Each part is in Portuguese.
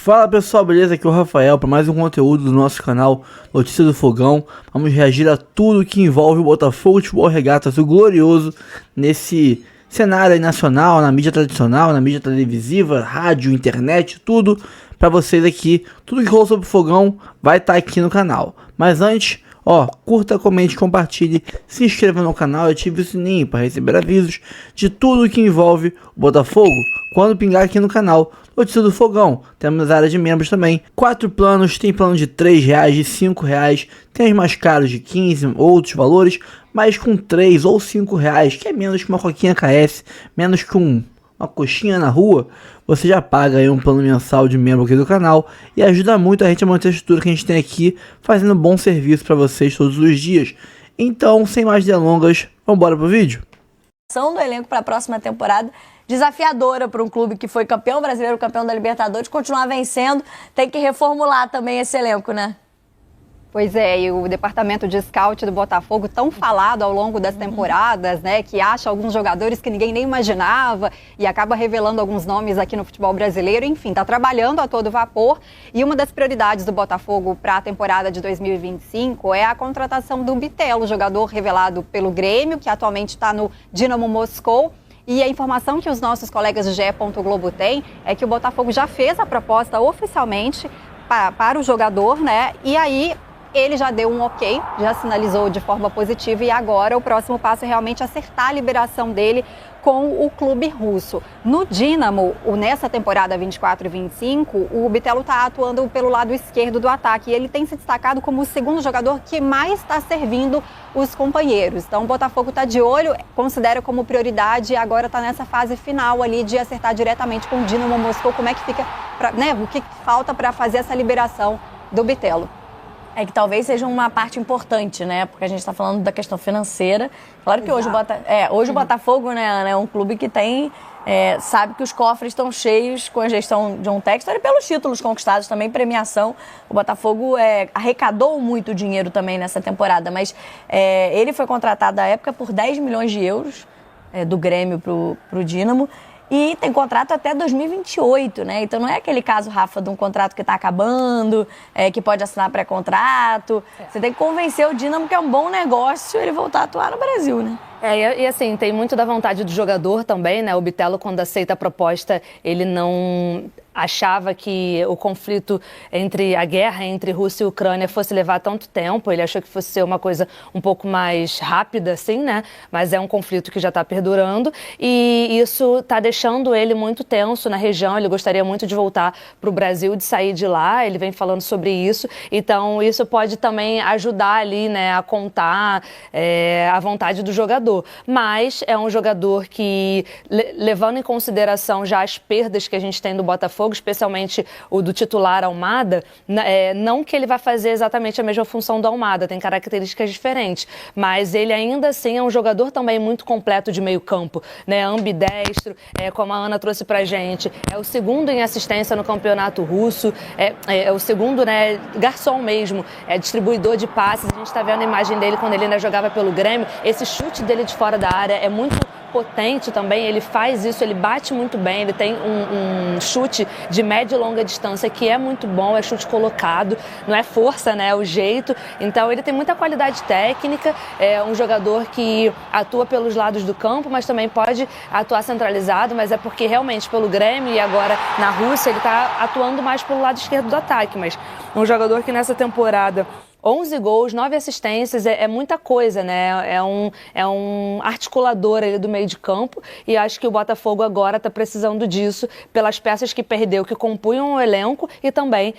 Fala pessoal, beleza? Aqui é o Rafael para mais um conteúdo do nosso canal Notícias do Fogão. Vamos reagir a tudo que envolve o Botafogo de Futebol Regatas, o Glorioso, nesse cenário aí nacional, na mídia tradicional, na mídia televisiva, rádio, internet, tudo para vocês aqui. Tudo que rola sobre o Fogão vai estar aqui no canal. Mas antes, curta, comente, compartilhe, se inscreva no canal e ative o sininho para receber avisos de tudo que envolve o Botafogo quando pingar aqui no canal Notícias do Fogão. Temos a área de membros também. 4 planos, tem plano de R$3, de R$5, tem os mais caros de 15, outros valores, mas com 3 ou 5 reais, que é menos que uma coquinha KS, menos que uma coxinha na rua, você já paga aí um plano mensal de membro aqui do canal e ajuda muito a gente a manter a estrutura que a gente tem aqui, fazendo um bom serviço para vocês todos os dias. Então, sem mais delongas, vamos embora pro vídeo? Do elenco para a próxima temporada, desafiadora para um clube que foi campeão brasileiro, campeão da Libertadores, continuar vencendo, tem que reformular também esse elenco, né? Pois é, e o departamento de scout do Botafogo, tão falado ao longo das temporadas, né, que acha alguns jogadores que ninguém nem imaginava e acaba revelando alguns nomes aqui no futebol brasileiro, enfim, está trabalhando a todo vapor. E uma das prioridades do Botafogo para a temporada de 2025 é a contratação do Bitelo, jogador revelado pelo Grêmio, que atualmente está no Dinamo Moscou. E a informação que os nossos colegas do GE. Globo têm é que o Botafogo já fez a proposta oficialmente para o jogador, né, e aí ele já deu um ok, já sinalizou de forma positiva e agora o próximo passo é realmente acertar a liberação dele com o clube russo. No Dinamo, nessa temporada 24 e 25, o Bitelo está atuando pelo lado esquerdo do ataque e ele tem se destacado como o segundo jogador que mais está servindo os companheiros. Então o Botafogo está de olho, considera como prioridade e agora está nessa fase final ali de acertar diretamente com o Dinamo Moscou como é que fica, o que falta para fazer essa liberação do Bitelo. É que talvez seja uma parte importante, né? Porque a gente está falando da questão financeira. Claro que hoje o Botafogo, né, é um clube que tem, sabe que os cofres estão cheios com a gestão de um Textor e pelos títulos conquistados também, premiação. O Botafogo arrecadou muito dinheiro também nessa temporada, mas ele foi contratado à época por 10 milhões de euros do Grêmio para o Dinamo. E tem contrato até 2028, né? Então não é aquele caso, Rafa, de um contrato que está acabando, que pode assinar pré-contrato. Você tem que convencer o Dinamo que é um bom negócio ele voltar a atuar no Brasil, né? E assim, tem muito da vontade do jogador também, né? O Bitelo, quando aceita a proposta, ele não achava que o conflito a guerra entre Rússia e Ucrânia fosse levar tanto tempo. Ele achou que fosse ser uma coisa um pouco mais rápida, assim, né? Mas é um conflito que já está perdurando e isso está deixando ele muito tenso na região. Ele gostaria muito de voltar para o Brasil, de sair de lá. Ele vem falando sobre isso. Então, isso pode também ajudar ali, né, a contar a vontade do jogador. Mas é um jogador que, levando em consideração já as perdas que a gente tem do Botafogo, especialmente o do titular Almada, não que ele vai fazer exatamente a mesma função do Almada, tem características diferentes, mas ele ainda assim é um jogador também muito completo de meio campo, né? Ambidestro, como a Ana trouxe pra gente, é o segundo em assistência no campeonato russo, é o segundo, né, garçom mesmo, distribuidor de passes. A gente tá vendo a imagem dele quando ele ainda jogava pelo Grêmio, esse chute dele de fora da área é muito potente também, ele faz isso, ele bate muito bem, ele tem um chute de média e longa distância que é muito bom, é chute colocado, não é força, né, é o jeito. Então ele tem muita qualidade técnica, é um jogador que atua pelos lados do campo, mas também pode atuar centralizado, mas é porque realmente pelo Grêmio e agora na Rússia ele está atuando mais pelo lado esquerdo do ataque, mas um jogador que nessa temporada 11 gols, 9 assistências, é muita coisa, né? É um articulador ali do meio de campo e acho que o Botafogo agora está precisando disso pelas peças que perdeu, que compunham o elenco e também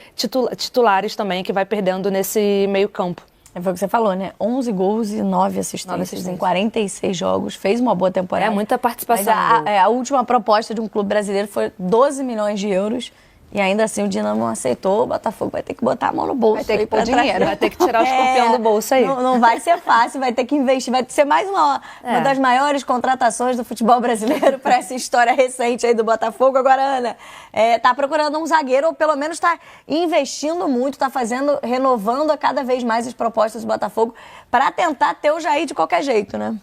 titulares também que vai perdendo nesse meio campo. Foi o que você falou, né? 11 gols e 9 assistências em 46 jogos. Fez uma boa temporada. É muita participação. Mas a última proposta de um clube brasileiro foi 12 milhões de euros. E ainda assim o Dinamo não aceitou, o Botafogo vai ter que botar a mão no bolso. Vai ter que pôr dinheiro, vai ter que tirar o escorpião do bolso aí. Não vai ser fácil, vai ter que investir, vai ser mais uma das maiores contratações do futebol brasileiro para essa história recente aí do Botafogo. Agora, Ana, tá procurando um zagueiro, ou pelo menos tá investindo muito, tá renovando a cada vez mais as propostas do Botafogo para tentar ter o Jair de qualquer jeito, né?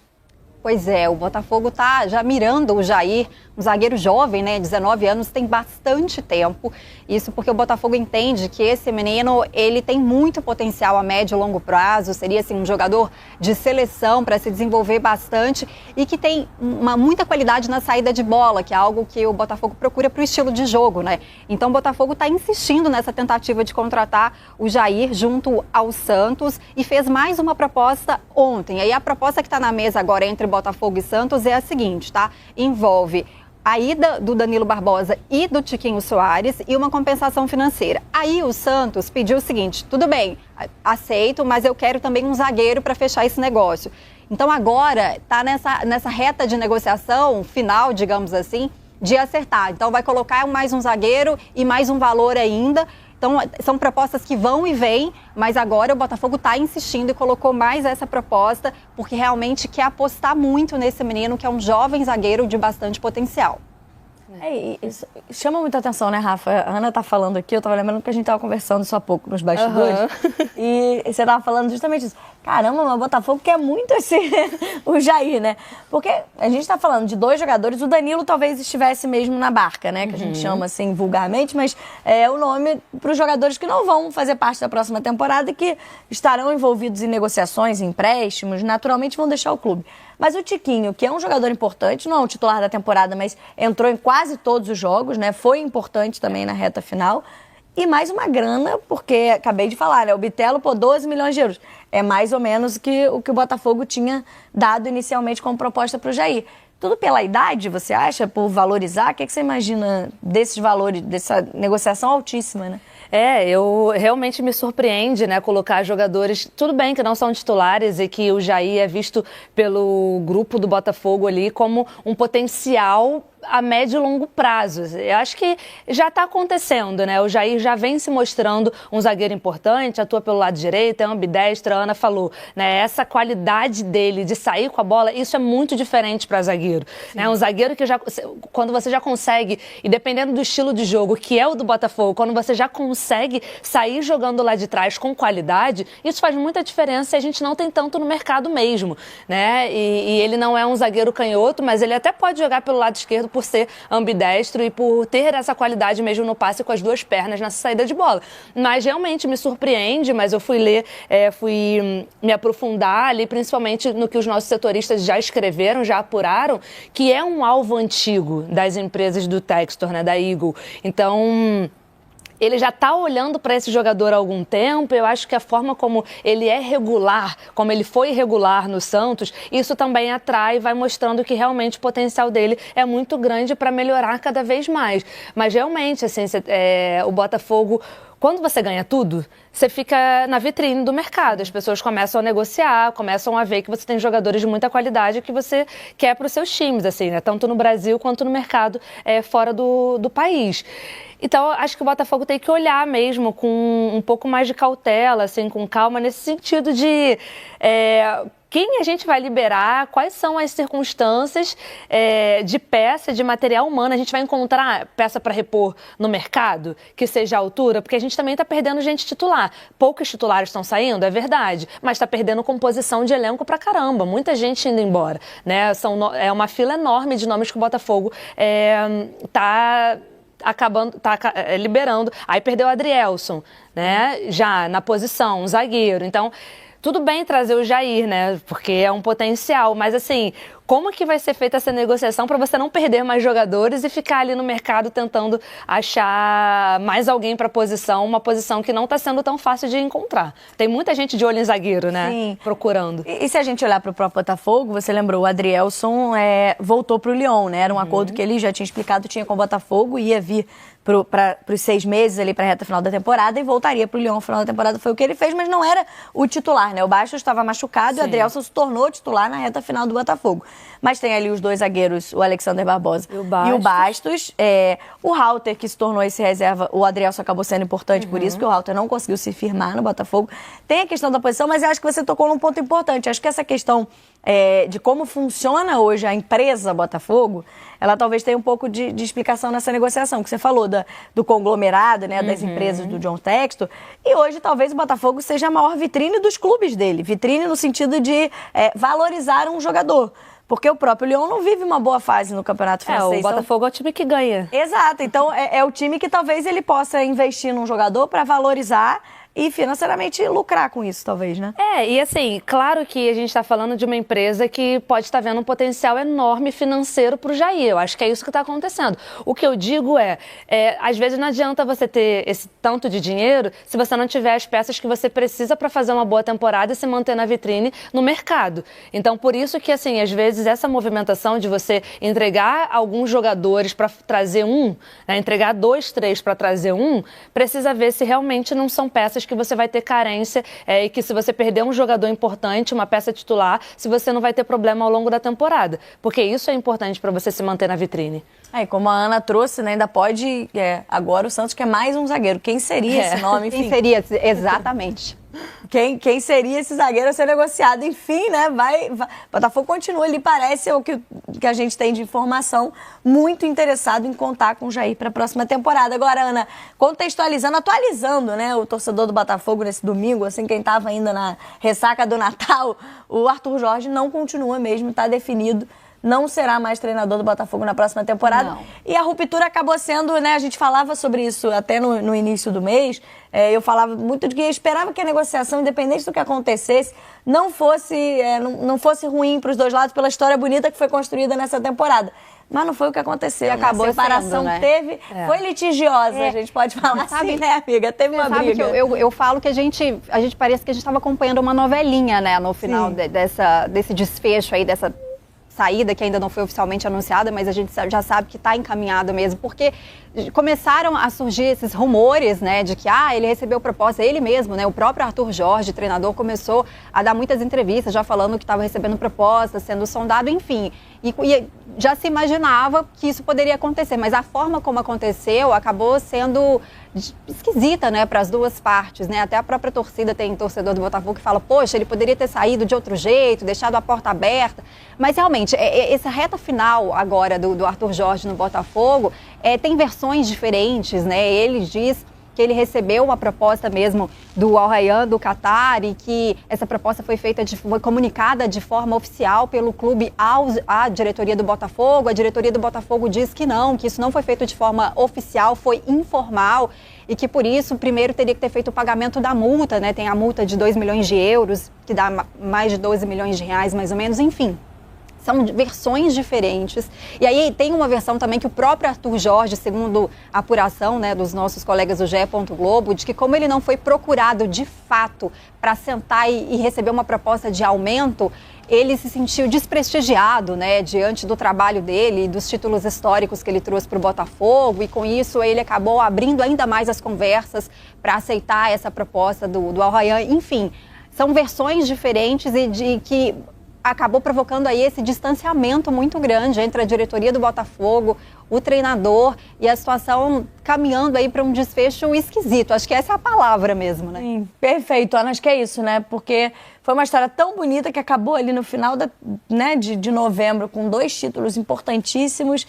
Pois é, o Botafogo tá já mirando o Jair, um zagueiro jovem, né, 19 anos, tem bastante tempo. Isso porque o Botafogo entende que esse menino, ele tem muito potencial a médio e longo prazo, seria assim um jogador de seleção para se desenvolver bastante e que tem muita qualidade na saída de bola, que é algo que o Botafogo procura para o estilo de jogo, né? Então o Botafogo está insistindo nessa tentativa de contratar o Jair junto ao Santos e fez mais uma proposta ontem. Aí a proposta que está na mesa agora entre Botafogo e Santos é a seguinte, tá? Envolve a ida do Danilo Barbosa e do Tiquinho Soares e uma compensação financeira. Aí o Santos pediu o seguinte, tudo bem, aceito, mas eu quero também um zagueiro para fechar esse negócio. Então agora está nessa reta de negociação final, digamos assim, de acertar. Então vai colocar mais um zagueiro e mais um valor ainda. Então, são propostas que vão e vêm, mas agora o Botafogo está insistindo e colocou mais essa proposta, porque realmente quer apostar muito nesse menino, que é um jovem zagueiro de bastante potencial. Isso chama muita atenção, né, Rafa? A Ana tá falando aqui, eu tava lembrando que a gente tava conversando isso há pouco nos bastidores. E você tava falando justamente isso. Caramba, mas o Botafogo quer muito o Jair, né? Porque a gente tá falando de 2 jogadores, o Danilo talvez estivesse mesmo na barca, né? Que a gente chama assim vulgarmente, mas é o nome para os jogadores que não vão fazer parte da próxima temporada e que estarão envolvidos em negociações, em empréstimos, naturalmente vão deixar o clube. Mas o Tiquinho, que é um jogador importante, não é o titular da temporada, mas entrou em quase todos os jogos, né? Foi importante também na reta final. E mais uma grana, porque acabei de falar, né? O Bitelo, 12 milhões de euros. É mais ou menos o que o Botafogo tinha dado inicialmente como proposta para o Jair. Tudo pela idade, você acha? Por valorizar? O que você imagina desses valores, dessa negociação altíssima, né? Eu realmente me surpreende, né, colocar jogadores, tudo bem que não são titulares e que o Jair é visto pelo grupo do Botafogo ali como um potencial a médio e longo prazo. Eu acho que já está acontecendo, né? O Jair já vem se mostrando um zagueiro importante, atua pelo lado direito, é ambidestro, a Ana falou, né? Essa qualidade dele de sair com a bola, isso é muito diferente para zagueiro, né? Um zagueiro que já, quando você já consegue, e dependendo do estilo de jogo, que é o do Botafogo, quando você já consegue sair jogando lá de trás com qualidade, isso faz muita diferença e a gente não tem tanto no mercado mesmo, né? E ele não é um zagueiro canhoto, mas ele até pode jogar pelo lado esquerdo por ser ambidestro e por ter essa qualidade mesmo no passe com as 2 pernas nessa saída de bola. Mas realmente me surpreende, mas eu fui ler, fui me aprofundar ali, principalmente no que os nossos setoristas já escreveram, já apuraram, que é um alvo antigo das empresas do Textor, né, da Eagle. Então, ele já está olhando para esse jogador há algum tempo. Eu acho que a forma como ele é regular, como ele foi regular no Santos, isso também atrai e vai mostrando que realmente o potencial dele é muito grande para melhorar cada vez mais. Mas realmente, assim, o Botafogo, quando você ganha tudo, você fica na vitrine do mercado. As pessoas começam a negociar, começam a ver que você tem jogadores de muita qualidade que você quer para os seus times, assim, né? Tanto no Brasil quanto no mercado fora do país. Então, acho que o Botafogo tem que olhar mesmo com um pouco mais de cautela, assim, com calma, nesse sentido de quem a gente vai liberar, quais são as circunstâncias de peça, de material humano. A gente vai encontrar peça para repor no mercado que seja à altura, porque a gente também está perdendo gente titular. Poucos titulares estão saindo, é verdade, mas está perdendo composição de elenco pra caramba, muita gente indo embora, né? É uma fila enorme de nomes que o Botafogo está liberando. Aí perdeu o Adrielson, né? Já na posição, um zagueiro. Então, tudo bem trazer o Jair, né? Porque é um potencial, mas assim, como que vai ser feita essa negociação para você não perder mais jogadores e ficar ali no mercado tentando achar mais alguém para uma posição que não está sendo tão fácil de encontrar? Tem muita gente de olho em zagueiro, né? Sim. Procurando. E se a gente olhar para o próprio Botafogo, você lembrou, o Adrielson voltou para o Lyon, né? Era um acordo que ele já tinha explicado, tinha com o Botafogo, ia vir para os 6 meses ali para a reta final da temporada e voltaria para o Lyon no final da temporada. Foi o que ele fez, mas não era o titular, né? O Bastos estava machucado. Sim. E o Adrielson se tornou titular na reta final do Botafogo. Mas tem ali os 2 zagueiros, o Alexander Barbosa e o Bastos. O Rauter, que se tornou esse reserva, o Adrielson acabou sendo importante por isso, porque o Rauter não conseguiu se firmar no Botafogo. Tem a questão da posição, mas eu acho que você tocou num ponto importante. Acho que essa questão de como funciona hoje a empresa Botafogo, ela talvez tenha um pouco de explicação nessa negociação, que você falou do conglomerado, né, das empresas do John Textor, e hoje talvez o Botafogo seja a maior vitrine dos clubes dele, vitrine no sentido de valorizar um jogador. Porque o próprio Lyon não vive uma boa fase no campeonato francês. O Botafogo é o time que ganha. Exato, então é o time que talvez ele possa investir num jogador para valorizar e financeiramente lucrar com isso, talvez, né? E assim, claro que a gente está falando de uma empresa que pode estar vendo um potencial enorme financeiro para o Jair. Eu acho que é isso que está acontecendo. O que eu digo às vezes não adianta você ter esse tanto de dinheiro se você não tiver as peças que você precisa para fazer uma boa temporada e se manter na vitrine no mercado. Então, por isso que, assim, às vezes essa movimentação de você entregar alguns jogadores para trazer entregar 2, 3 para trazer precisa ver se realmente não são peças que você vai ter carência e que se você perder um jogador importante, uma peça titular, se você não vai ter problema ao longo da temporada. Porque isso é importante para você se manter na vitrine. Como a Ana trouxe, né, ainda pode... agora o Santos quer mais um zagueiro. Quem seria esse nome? Enfim. Quem seria? Exatamente. Quem seria esse zagueiro a ser negociado? Enfim, né? Botafogo continua, ele parece o que a gente tem de informação, muito interessado em contar com o Jair para a próxima temporada. Agora, Ana, atualizando, né, o torcedor do Botafogo nesse domingo, assim, quem estava ainda na ressaca do Natal, o Arthur Jorge não continua mesmo, está definido. Não será mais treinador do Botafogo na próxima temporada. Não. E a ruptura acabou sendo, né? A gente falava sobre isso até no início do mês. Eu falava muito de que eu esperava que a negociação, independente do que acontecesse, não fosse ruim para os dois lados pela história bonita que foi construída nessa temporada. Mas não foi o que aconteceu. E acabou a separação sendo, né? foi litigiosa, a gente pode falar assim, né, amiga? Teve uma briga. Que eu falo que a gente parece que a gente estava acompanhando uma novelinha, né? No final desse desfecho aí, dessa saída que ainda não foi oficialmente anunciada, mas a gente já sabe que está encaminhada mesmo, porque começaram a surgir esses rumores, né, de que ele recebeu proposta, ele mesmo, né, o próprio Arthur Jorge, treinador, começou a dar muitas entrevistas, já falando que estava recebendo proposta, sendo sondado, enfim, e já se imaginava que isso poderia acontecer, mas a forma como aconteceu acabou sendo esquisita, né, para as duas partes, né, até a própria torcida, tem torcedor do Botafogo que fala, poxa, ele poderia ter saído de outro jeito, deixado a porta aberta, mas realmente, essa reta final agora do Arthur Jorge no Botafogo, tem versões diferentes, né, ele diz que ele recebeu uma proposta mesmo do Al Rayyan do Catar e que essa proposta foi comunicada de forma oficial pelo clube à diretoria do Botafogo. A diretoria do Botafogo diz que isso não foi feito de forma oficial, foi informal e que por isso primeiro teria que ter feito o pagamento da multa, né? Tem a multa de 2 milhões de euros, que dá mais de 12 milhões de reais mais ou menos, enfim. São versões diferentes. E aí tem uma versão também que o próprio Arthur Jorge, segundo a apuração, né, dos nossos colegas do GE. Globo, de que como ele não foi procurado de fato para sentar e receber uma proposta de aumento, ele se sentiu desprestigiado, né, diante do trabalho dele e dos títulos históricos que ele trouxe para o Botafogo, e com isso ele acabou abrindo ainda mais as conversas para aceitar essa proposta do Al Rayyan. Enfim, são versões diferentes e de que acabou provocando aí esse distanciamento muito grande entre a diretoria do Botafogo, o treinador, e a situação caminhando aí para um desfecho esquisito. Acho que essa é a palavra mesmo, né? Sim, perfeito, Ana, acho que é isso, né? Porque foi uma história tão bonita que acabou ali no final de novembro com 2 títulos importantíssimos.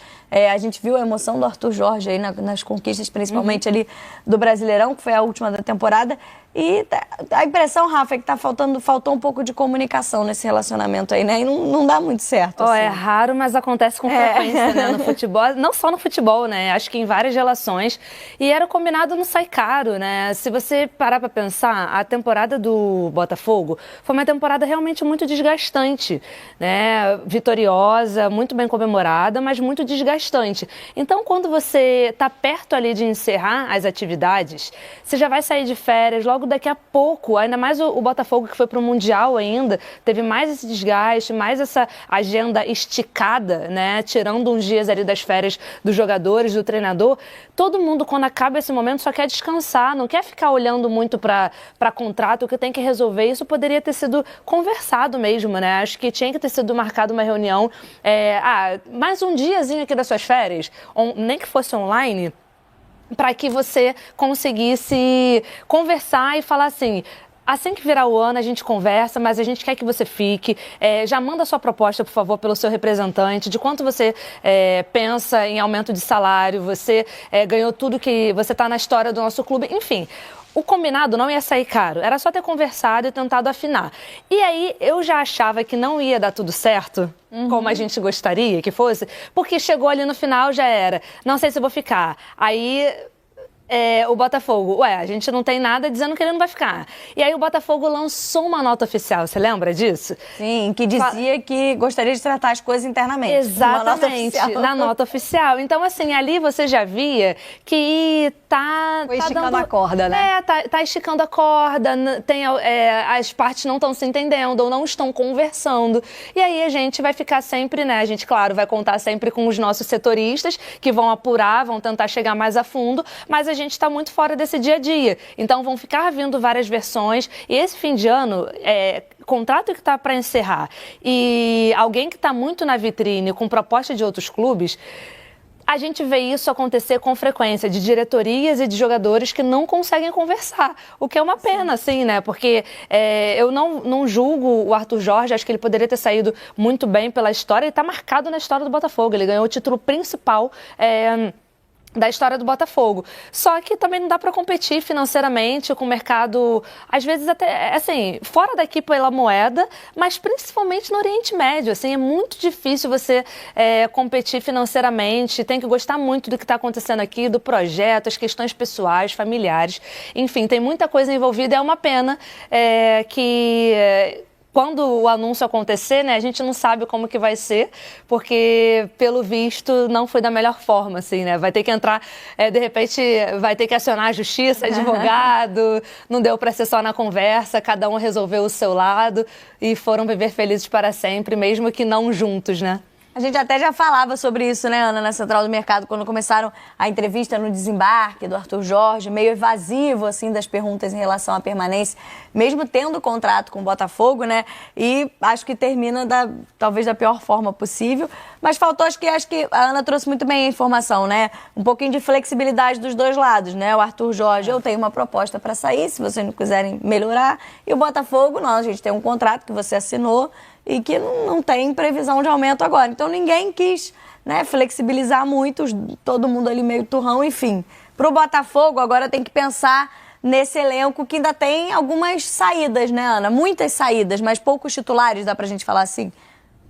A gente viu a emoção do Arthur Jorge aí nas conquistas, principalmente ali do Brasileirão, que foi a última da temporada. E a impressão, Rafa, é que faltou um pouco de comunicação nesse relacionamento aí, né? E não dá muito certo. Assim. É raro, mas acontece com frequência, né? No futebol, não só no futebol, né? Acho que em várias relações. E era combinado, não sai caro, né? Se você parar pra pensar, a temporada do Botafogo foi uma temporada realmente muito desgastante, né? Vitoriosa, muito bem comemorada, mas muito desgastante. Então, quando você tá perto ali de encerrar as atividades, você já vai sair de férias logo daqui a pouco, ainda mais o Botafogo que foi para o Mundial ainda, teve mais esse desgaste, mais essa agenda esticada, né, tirando uns dias ali das férias dos jogadores, do treinador. Todo mundo, quando acaba esse momento, só quer descansar, não quer ficar olhando muito para contrato, o que tem que resolver. Isso poderia ter sido conversado mesmo, né? Acho que tinha que ter sido marcada uma reunião, mais um diazinho aqui das suas férias, nem que fosse online, para que você conseguisse conversar e falar assim que virar o ano a gente conversa, mas a gente quer que você fique. Já manda a sua proposta, por favor, pelo seu representante, de quanto você pensa em aumento de salário, você ganhou tudo que você está na história do nosso clube, enfim. o combinado não ia sair caro, era só ter conversado e tentado afinar. E aí eu já achava que não ia dar tudo certo, como a gente gostaria que fosse, porque chegou ali no final, já era, não sei se eu vou ficar. Aí o Botafogo, a gente não tem nada dizendo que ele não vai ficar. E aí o Botafogo lançou uma nota oficial, você lembra disso? Sim, que dizia que gostaria de tratar as coisas internamente. Exatamente, na nota oficial. Então, assim, ali você já via que Foi esticando a corda, né? Tá esticando a corda, as partes não estão se entendendo ou não estão conversando. E aí a gente vai ficar sempre, né? A gente, claro, vai contar sempre com os nossos setoristas, que vão apurar, vão tentar chegar mais a fundo, mas a gente está muito fora desse dia a dia. Então vão ficar vindo várias versões. E esse fim de ano, contrato que está para encerrar e alguém que está muito na vitrine com proposta de outros clubes, a gente vê isso acontecer com frequência, de diretorias e de jogadores que não conseguem conversar, o que é uma pena, assim, né? Porque eu não julgo o Arthur Jorge, acho que ele poderia ter saído muito bem pela história, ele está marcado na história do Botafogo, ele ganhou o título principal da história do Botafogo. Só que também não dá para competir financeiramente com o mercado, às vezes até, assim, fora daqui pela moeda, mas principalmente no Oriente Médio, assim, é muito difícil você competir financeiramente, tem que gostar muito do que está acontecendo aqui, do projeto, as questões pessoais, familiares, enfim, tem muita coisa envolvida, é uma pena que quando o anúncio acontecer, né, a gente não sabe como que vai ser, porque, pelo visto, não foi da melhor forma, assim, né? Vai ter que entrar, de repente, vai ter que acionar a justiça, advogado, não deu para ser só na conversa, cada um resolveu o seu lado e foram viver felizes para sempre, mesmo que não juntos, né? A gente até já falava sobre isso, né, Ana, na Central do Mercado, quando começaram a entrevista no desembarque do Arthur Jorge, meio evasivo, assim, das perguntas em relação à permanência, mesmo tendo contrato com o Botafogo, né, e acho que termina talvez da pior forma possível, mas faltou, acho que a Ana trouxe muito bem a informação, né, um pouquinho de flexibilidade dos dois lados, né, o Arthur Jorge, eu tenho uma proposta para sair, se vocês não quiserem melhorar, e o Botafogo, não, a gente tem um contrato que você assinou, e que não tem previsão de aumento agora. Então ninguém quis, né, flexibilizar muito, todo mundo ali meio turrão, enfim. Para o Botafogo agora tem que pensar nesse elenco que ainda tem algumas saídas, né, Ana? Muitas saídas, mas poucos titulares, dá pra gente falar assim?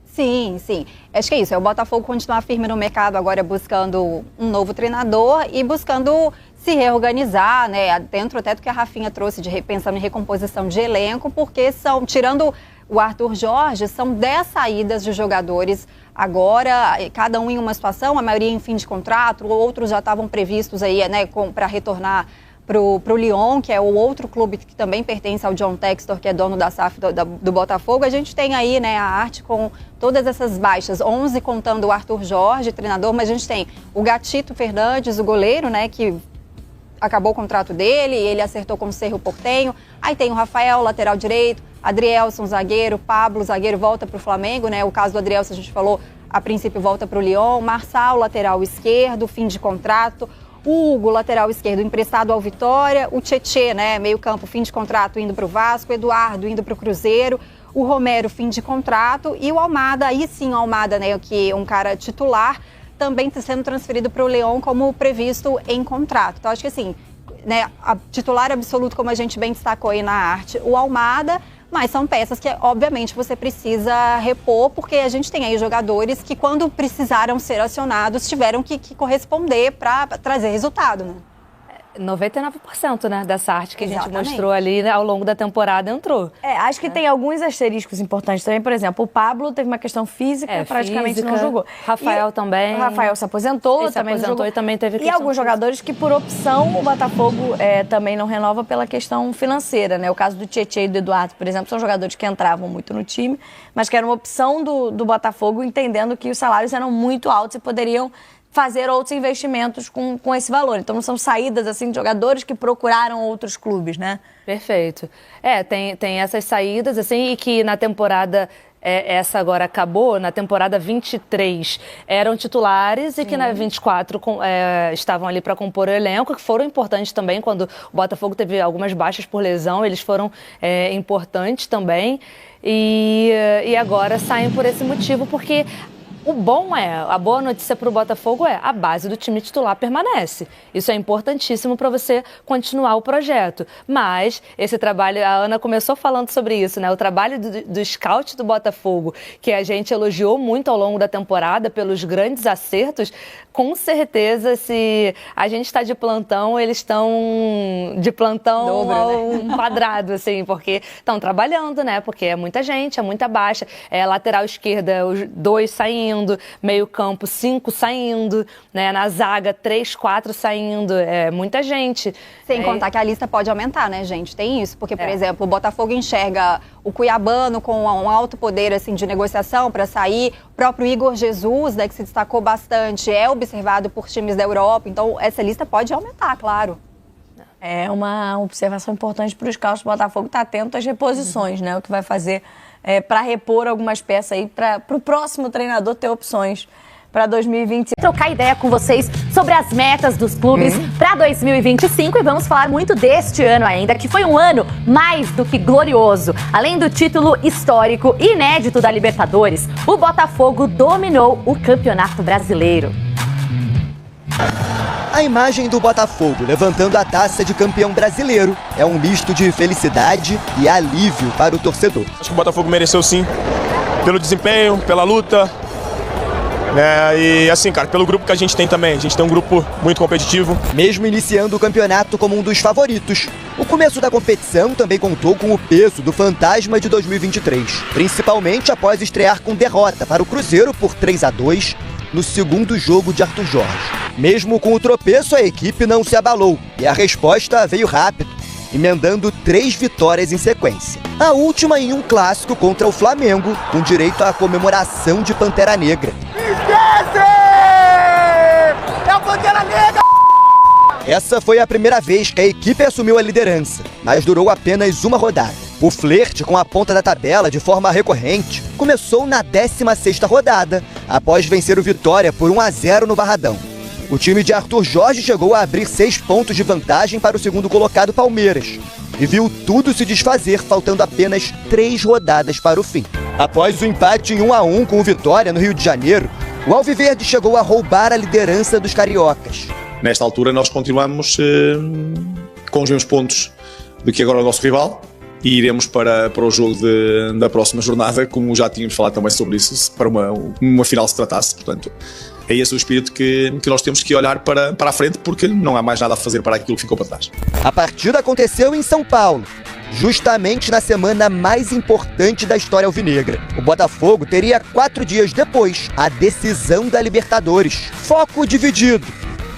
Sim, sim. Acho que é isso, é o Botafogo continuar firme no mercado agora buscando um novo treinador e buscando se reorganizar, né, dentro até do que a Rafinha trouxe de pensando em recomposição de elenco, porque tirando o Arthur Jorge, são 10 saídas de jogadores agora, cada um em uma situação, a maioria em fim de contrato, outros já estavam previstos aí, né, para retornar para o Lyon, que é o outro clube que também pertence ao John Textor, que é dono da SAF do Botafogo. A gente tem aí, né, a arte com todas essas baixas, 11 contando o Arthur Jorge, treinador, mas a gente tem o Gatito Fernandes, o goleiro, né, que acabou o contrato dele, ele acertou com o Cerro Porteño. Aí tem o Rafael, lateral direito, Adrielson, zagueiro, Pablo, zagueiro, volta para o Flamengo, né? O caso do Adrielson, a gente falou, a princípio volta para o Lyon. Marçal, lateral esquerdo, fim de contrato. Hugo, lateral esquerdo, emprestado ao Vitória. O Tietê, né? Meio campo, fim de contrato, indo para o Vasco. Eduardo, indo para o Cruzeiro. O Romero, fim de contrato. E o Almada, aí sim o Almada, né? Que é um cara titular, também está sendo transferido para o Lyon como previsto em contrato. Então, acho que assim, né, a titular absoluto, como a gente bem destacou aí na arte, o Almada, mas são peças que, obviamente, você precisa repor, porque a gente tem aí jogadores que, quando precisaram ser acionados, tiveram que corresponder para trazer resultado, né? 99%, né, dessa arte que a gente mostrou ali, né, ao longo da temporada entrou. Acho que tem alguns asteriscos importantes também. Por exemplo, o Pablo teve uma questão física, praticamente não jogou. Rafael também. O Rafael se aposentou, também não jogou. E também teve questão. E alguns jogadores que, por opção, o Botafogo também não renova pela questão financeira, né? O caso do Tietê e do Eduardo, por exemplo, são jogadores que entravam muito no time, mas que era uma opção do Botafogo, entendendo que os salários eram muito altos e poderiam fazer outros investimentos com esse valor. Então, não são saídas assim de jogadores que procuraram outros clubes, né? Perfeito. Tem essas saídas, assim, e que na temporada, essa agora acabou, na temporada 23 eram titulares. Sim. E que na 24 estavam ali para compor o elenco, que foram importantes também, quando o Botafogo teve algumas baixas por lesão, eles foram importantes também. E agora saem por esse motivo, porque O bom a boa notícia para o Botafogo a base do time titular permanece. Isso é importantíssimo para você continuar o projeto. Mas esse trabalho, a Ana começou falando sobre isso, né? O trabalho do scout do Botafogo, que a gente elogiou muito ao longo da temporada pelos grandes acertos, com certeza, se a gente está de plantão, eles estão de plantão dobro, ao quadrado, assim, porque estão trabalhando, né? Porque é muita gente, é muita baixa. Lateral esquerda, os 2 saindo, meio campo 5 saindo, né? Na zaga 3, 4 saindo, é muita gente. Sem contar que a lista pode aumentar, né, gente? Tem isso, porque, por exemplo, o Botafogo enxerga o cuiabano com um alto poder assim, de negociação para sair, o próprio Igor Jesus, né, que se destacou bastante, é observado por times da Europa, então essa lista pode aumentar, claro. É uma observação importante para os scouts do Botafogo estar atento às reposições, né? O que vai fazer para repor algumas peças aí, para o próximo treinador ter opções para 2020. Trocar ideia com vocês sobre as metas dos clubes para 2025 e vamos falar muito deste ano ainda, que foi um ano mais do que glorioso. Além do título histórico e inédito da Libertadores, o Botafogo dominou o Campeonato Brasileiro. A imagem do Botafogo levantando a taça de campeão brasileiro é um misto de felicidade e alívio para o torcedor. Acho que o Botafogo mereceu sim, pelo desempenho, pela luta, né? E assim, cara, pelo grupo que a gente tem também. A gente tem um grupo muito competitivo. Mesmo iniciando o campeonato como um dos favoritos, o começo da competição também contou com o peso do fantasma de 2023, principalmente após estrear com derrota para o Cruzeiro por 3-2 no segundo jogo de Arthur Jorge. Mesmo com o tropeço, a equipe não se abalou e a resposta veio rápido, emendando 3 vitórias em sequência. A última em um clássico contra o Flamengo, com direito à comemoração de Pantera Negra. Esquece! É a Pantera Negra! Essa foi a primeira vez que a equipe assumiu a liderança, mas durou apenas uma rodada. O flerte com a ponta da tabela de forma recorrente começou na 16ª rodada, após vencer o Vitória por 1-0 no Barradão. O time de Arthur Jorge chegou a abrir 6 pontos de vantagem para o segundo colocado Palmeiras e viu tudo se desfazer, faltando apenas 3 rodadas para o fim. Após o empate em 1-1 com o Vitória no Rio de Janeiro, o Alviverde chegou a roubar a liderança dos cariocas. Nesta altura nós continuamos com os mesmos pontos do que agora o nosso rival e iremos para o jogo da próxima jornada, como já tínhamos falado também sobre isso, para uma final se tratasse, portanto. É esse o espírito que nós temos que olhar para a frente, porque não há mais nada a fazer para aquilo que ficou para trás. A partida aconteceu em São Paulo, justamente na semana mais importante da história alvinegra. O Botafogo teria 4 dias depois a decisão da Libertadores. Foco dividido,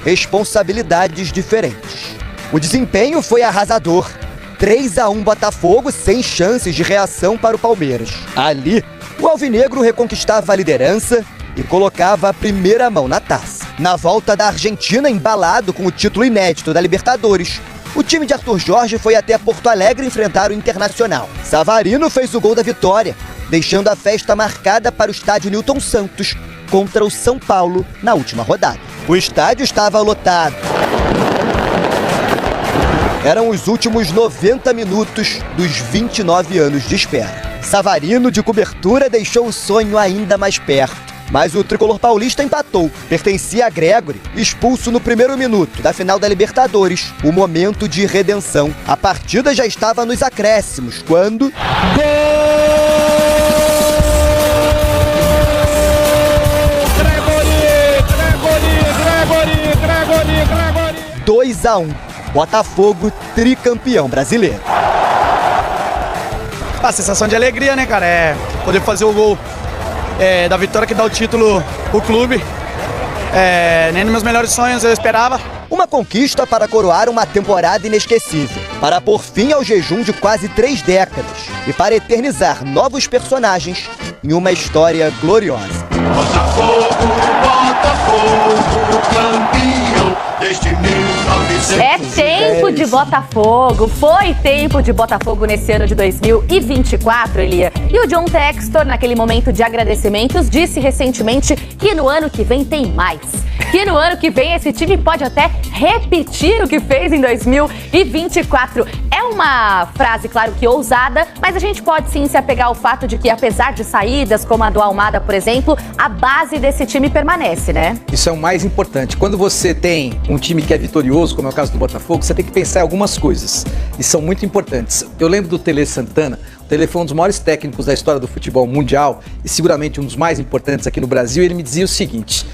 responsabilidades diferentes. O desempenho foi arrasador. 3-1 Botafogo, sem chances de reação para o Palmeiras. Ali, o alvinegro reconquistava a liderança e colocava a primeira mão na taça. Na volta da Argentina, embalado com o título inédito da Libertadores, o time de Arthur Jorge foi até Porto Alegre enfrentar o Internacional. Savarino fez o gol da vitória, deixando a festa marcada para o estádio Newton Santos contra o São Paulo na última rodada. O estádio estava lotado. Eram os últimos 90 minutos dos 29 anos de espera. Savarino, de cobertura, deixou o sonho ainda mais perto. Mas o tricolor paulista empatou. Pertencia a Gregory, expulso no primeiro minuto da final da Libertadores. O momento de redenção. A partida já estava nos acréscimos, quando... Gregory! 2-1. Botafogo, tricampeão brasileiro. A sensação de alegria, né, cara? É poder fazer o gol da vitória que dá o título pro clube. Nem nos meus melhores sonhos eu esperava. Uma conquista para coroar uma temporada inesquecível, para pôr fim ao jejum de quase 3 décadas e para eternizar novos personagens em uma história gloriosa. Botafogo, Botafogo, campeão desde 1900. É tempo de Botafogo. Foi tempo de Botafogo nesse ano de 2024, Elia. E o John Textor, naquele momento de agradecimentos, disse recentemente que no ano que vem tem mais. Que no ano que vem esse time pode até repetir o que fez em 2024. É uma frase, claro que ousada, mas a gente pode sim se apegar ao fato de que, apesar de saídas como a do Almada, por exemplo, a base desse time permanece, né? Isso é o mais importante. Quando você tem um time que é vitorioso, como é o caso do Botafogo, você tem que pensar em algumas coisas, e são muito importantes. Eu lembro do Tele Santana. O Tele foi um dos maiores técnicos da história do futebol mundial e seguramente um dos mais importantes aqui no Brasil. Ele me dizia o seguinte: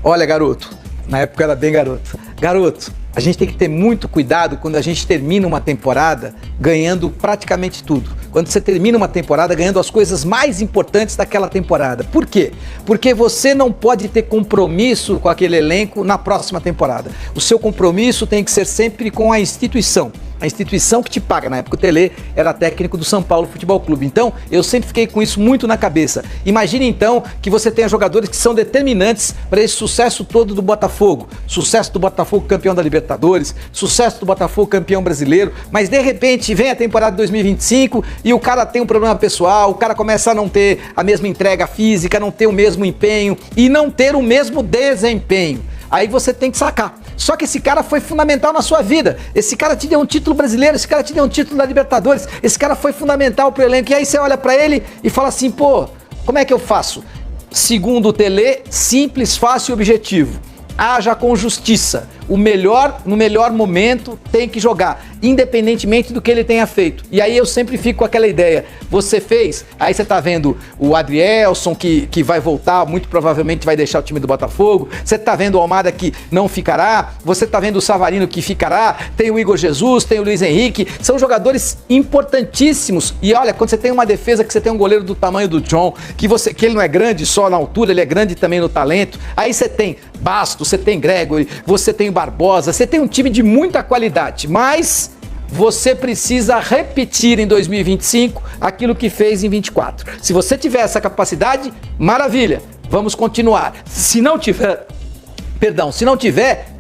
olha, garoto, na época eu era bem garoto, a gente tem que ter muito cuidado quando a gente termina uma temporada ganhando praticamente tudo. Quando você termina uma temporada ganhando as coisas mais importantes daquela temporada. Por quê? Porque você não pode ter compromisso com aquele elenco na próxima temporada. O seu compromisso tem que ser sempre com a instituição. A instituição que te paga. Na época o Tele era técnico do São Paulo Futebol Clube. Então, eu sempre fiquei com isso muito na cabeça. Imagine então que você tenha jogadores que são determinantes para esse sucesso todo do Botafogo. Sucesso do Botafogo campeão da Libertadores, sucesso do Botafogo campeão brasileiro, mas de repente vem a temporada de 2025 e o cara tem um problema pessoal, o cara começa a não ter a mesma entrega física, não ter o mesmo empenho e não ter o mesmo desempenho. Aí você tem que sacar. Só que esse cara foi fundamental na sua vida. Esse cara te deu um título brasileiro, esse cara te deu um título da Libertadores, esse cara foi fundamental pro elenco. E aí você olha pra ele e fala assim, pô, como é que eu faço? Segundo o Tele, simples, fácil e objetivo. Haja com justiça. O melhor, no melhor momento, tem que jogar, independentemente do que ele tenha feito. E aí eu sempre fico com aquela ideia, você fez, aí você tá vendo o Adrielson que vai voltar, muito provavelmente vai deixar o time do Botafogo, você tá vendo o Almada que não ficará, você tá vendo o Savarino que ficará, tem o Igor Jesus, tem o Luiz Henrique, são jogadores importantíssimos. E olha, quando você tem uma defesa, que você tem um goleiro do tamanho do John, que ele não é grande só na altura, ele é grande também no talento, aí você tem Bastos, você tem Gregory, você tem Barbosa, você tem um time de muita qualidade, mas você precisa repetir em 2025 aquilo que fez em 24. Se você tiver essa capacidade, maravilha, vamos continuar. Se não tiver,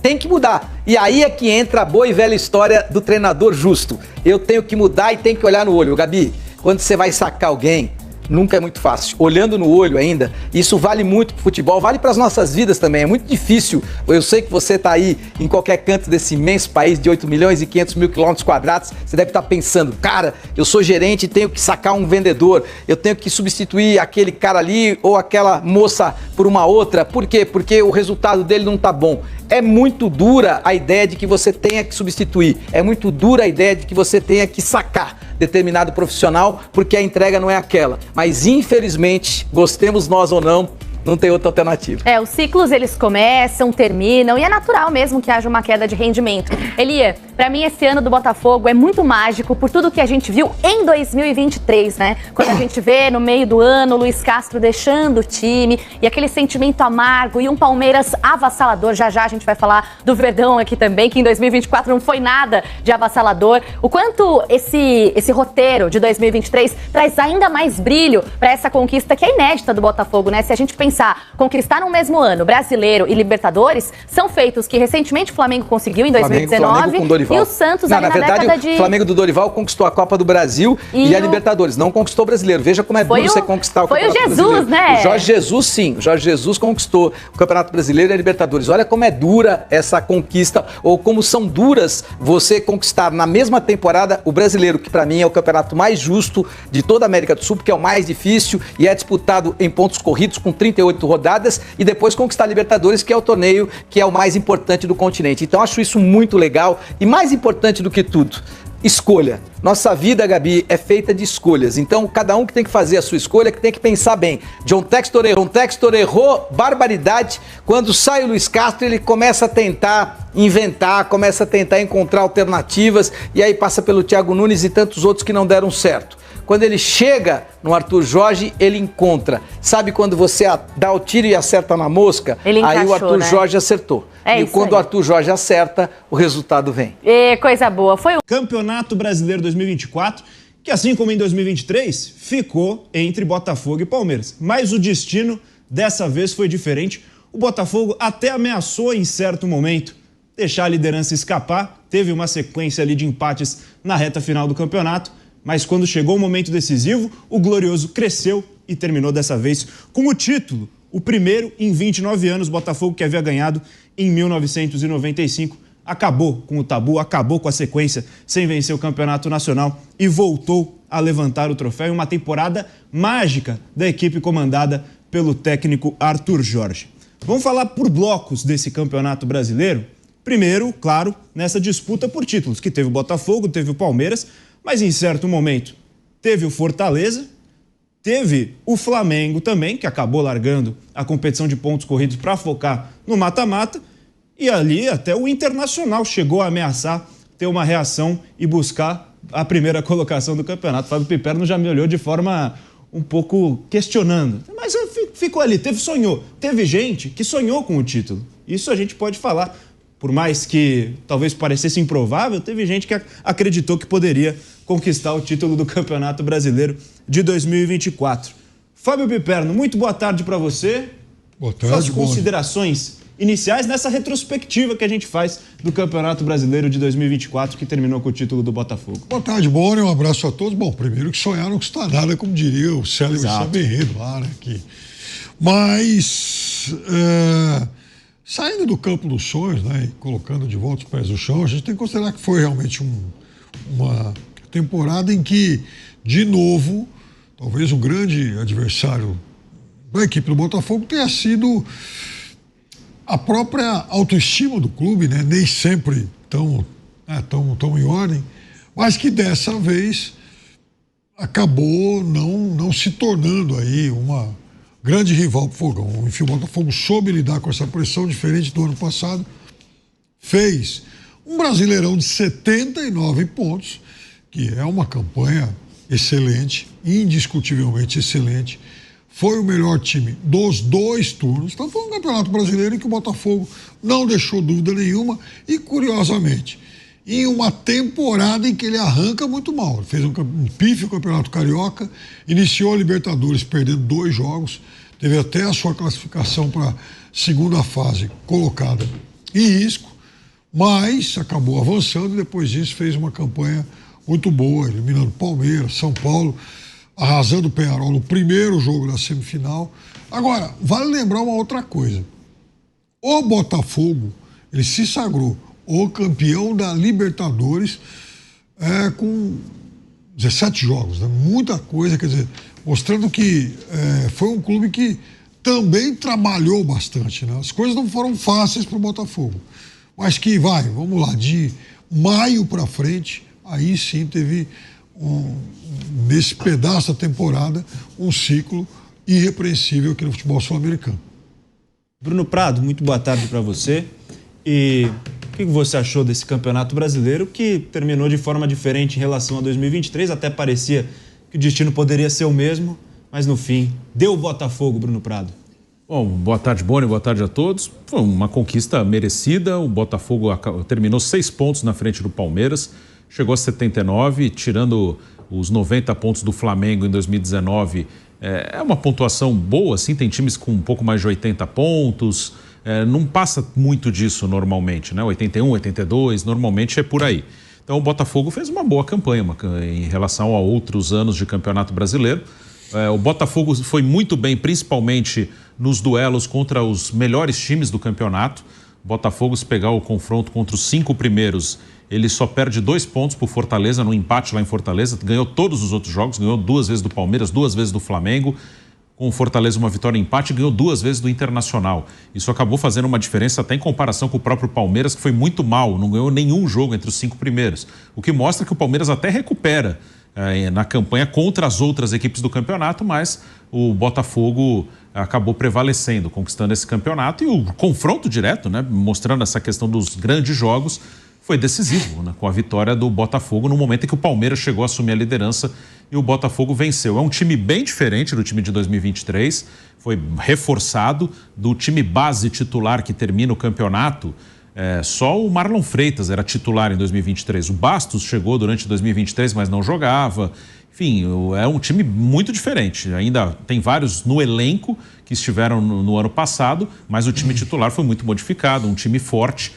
tem que mudar. E aí é que entra a boa e velha história do treinador justo. Eu tenho que mudar e tenho que olhar no olho. Gabi, quando você vai sacar alguém, nunca é muito fácil. Olhando no olho ainda, isso vale muito pro futebol, vale para as nossas vidas também. É muito difícil. Eu sei que você tá aí em qualquer canto desse imenso país de 8 milhões e 500 mil quilômetros quadrados. Você deve estar pensando, cara, eu sou gerente e tenho que sacar um vendedor. Eu tenho que substituir aquele cara ali ou aquela moça por uma outra. Por quê? Porque o resultado dele não tá bom. É muito dura a ideia de que você tenha que substituir. É muito dura a ideia de que você tenha que sacar determinado profissional, porque a entrega não é aquela. Mas, infelizmente, gostemos nós ou não, não tem outra alternativa. Os ciclos eles começam, terminam e é natural mesmo que haja uma queda de rendimento. Elia, pra mim esse ano do Botafogo é muito mágico por tudo que a gente viu em 2023, né? Quando a gente vê no meio do ano o Luiz Castro deixando o time e aquele sentimento amargo e um Palmeiras avassalador. Já já a gente vai falar do Verdão aqui também, que em 2024 não foi nada de avassalador. O quanto esse roteiro de 2023 traz ainda mais brilho pra essa conquista que é inédita do Botafogo, né? Se a gente pensar, conquistar no mesmo ano Brasileiro e Libertadores são feitos que recentemente o Flamengo conseguiu em 2019 e o Santos ali na década de... O Flamengo do Dorival conquistou a Copa do Brasil e a Libertadores, não conquistou o Brasileiro. Veja como é duro você conquistar o Campeonato Brasileiro. Foi o Jesus, né? O Jorge Jesus, sim. O Jorge Jesus conquistou o Campeonato Brasileiro e a Libertadores. Olha como é dura essa conquista, ou como são duras você conquistar na mesma temporada o Brasileiro, que pra mim é o campeonato mais justo de toda a América do Sul, porque é o mais difícil e é disputado em pontos corridos com 38 rodadas, e depois conquistar a Libertadores, que é o torneio que é o mais importante do continente. Então acho isso muito legal e mais importante do que tudo, escolha. Nossa vida, Gabi, é feita de escolhas. Então, cada um que tem que fazer a sua escolha, que tem que pensar bem. John Textor errou barbaridade. Quando sai o Luiz Castro, ele começa a tentar inventar, começa a tentar encontrar alternativas, e aí passa pelo Thiago Nunes e tantos outros que não deram certo. Quando ele chega no Arthur Jorge, ele encontra. Sabe quando você dá o tiro e acerta na mosca? Ele encaixou, aí o Arthur Jorge acertou. É e quando o Arthur Jorge acerta, o resultado vem. Coisa boa. Foi o Campeonato Brasileiro 2024, que assim como em 2023, ficou entre Botafogo e Palmeiras. Mas o destino dessa vez foi diferente. O Botafogo até ameaçou em certo momento deixar a liderança escapar. Teve uma sequência ali de empates na reta final do campeonato. Mas quando chegou o momento decisivo, o Glorioso cresceu e terminou dessa vez com o título. O primeiro em 29 anos, Botafogo que havia ganhado em 1995. acabou com o tabu, acabou com a sequência sem vencer o Campeonato Nacional e voltou a levantar o troféu em uma temporada mágica da equipe comandada pelo técnico Arthur Jorge. Vamos falar por blocos desse Campeonato Brasileiro. Primeiro, claro, nessa disputa por títulos, que teve o Botafogo, teve o Palmeiras, mas em certo momento teve o Fortaleza, teve o Flamengo também, que acabou largando a competição de pontos corridos para focar no mata-mata, e ali até o Internacional chegou a ameaçar ter uma reação e buscar a primeira colocação do campeonato. Fábio Piperno já me olhou de forma um pouco questionando, mas ficou ali, teve gente que sonhou com o título. Isso a gente pode falar. Por mais que talvez parecesse improvável, teve gente que acreditou que poderia conquistar o título do Campeonato Brasileiro de 2024. Fábio Piperno, muito boa tarde para você. Boa tarde. Suas considerações iniciais nessa retrospectiva que a gente faz do Campeonato Brasileiro de 2024, que terminou com o título do Botafogo. Boa tarde, Boni, um abraço a todos. Bom, primeiro que sonhar não custa nada, como diria o célebre Saberredo lá, né? Mas... saindo do campo dos sonhos, né, e colocando de volta os pés no chão, a gente tem que considerar que foi realmente uma temporada em que, de novo, talvez o grande adversário da equipe do Botafogo tenha sido a própria autoestima do clube, né, nem sempre tão em ordem, mas que dessa vez acabou não se tornando aí uma grande rival pro Fogão. Enfim, o Botafogo soube lidar com essa pressão, diferente do ano passado. Fez um Brasileirão de 79 pontos, que é uma campanha excelente, indiscutivelmente excelente. Foi o melhor time dos 2 turnos. Então foi um Campeonato Brasileiro em que o Botafogo não deixou dúvida nenhuma e, curiosamente, em uma temporada em que ele arranca muito mal. Ele fez um pífio Campeonato Carioca, iniciou a Libertadores perdendo 2 jogos, teve até a sua classificação para a segunda fase colocada em risco, mas acabou avançando e depois disso fez uma campanha muito boa, eliminando Palmeiras, São Paulo, arrasando o Peñarol no primeiro jogo da semifinal. Agora, vale lembrar uma outra coisa. O Botafogo, ele se sagrou o campeão da Libertadores com 17 jogos, né? Muita coisa, quer dizer, mostrando que foi um clube que também trabalhou bastante, né? As coisas não foram fáceis para o Botafogo, mas que vamos lá, de maio para frente, aí sim teve, nesse pedaço da temporada, um ciclo irrepreensível aqui no futebol sul-americano. Bruno Prado, muito boa tarde para você. E o que você achou desse Campeonato Brasileiro, que terminou de forma diferente em relação a 2023? Até parecia que o destino poderia ser o mesmo, mas no fim, deu o Botafogo, Bruno Prado. Bom, boa tarde, Boni, boa tarde a todos. Foi uma conquista merecida, o Botafogo terminou 6 pontos na frente do Palmeiras, chegou a 79, tirando os 90 pontos do Flamengo em 2019. É uma pontuação boa, assim, tem times com um pouco mais de 80 pontos, não passa muito disso normalmente, né? 81, 82, normalmente é por aí. Então o Botafogo fez uma boa campanha em relação a outros anos de Campeonato Brasileiro. O Botafogo foi muito bem, principalmente nos duelos contra os melhores times do campeonato. O Botafogo, se pegar o confronto contra os 5 primeiros, ele só perde 2 pontos para o Fortaleza, no empate lá em Fortaleza. Ganhou todos os outros jogos, ganhou 2 vezes do Palmeiras, 2 vezes do Flamengo. Com o Fortaleza uma vitória em empate, ganhou 2 vezes do Internacional. Isso acabou fazendo uma diferença até em comparação com o próprio Palmeiras, que foi muito mal, não ganhou nenhum jogo entre os 5 primeiros. O que mostra que o Palmeiras até recupera na campanha contra as outras equipes do campeonato, mas o Botafogo acabou prevalecendo, conquistando esse campeonato. E o confronto direto, né, mostrando essa questão dos grandes jogos, foi decisivo, né, com a vitória do Botafogo no momento em que o Palmeiras chegou a assumir a liderança e o Botafogo venceu. É um time bem diferente do time de 2023, foi reforçado do time base titular que termina o campeonato. Só o Marlon Freitas era titular em 2023. O Bastos chegou durante 2023, mas não jogava. Enfim, é um time muito diferente. Ainda tem vários no elenco que estiveram no ano passado, mas o time titular foi muito modificado, um time forte.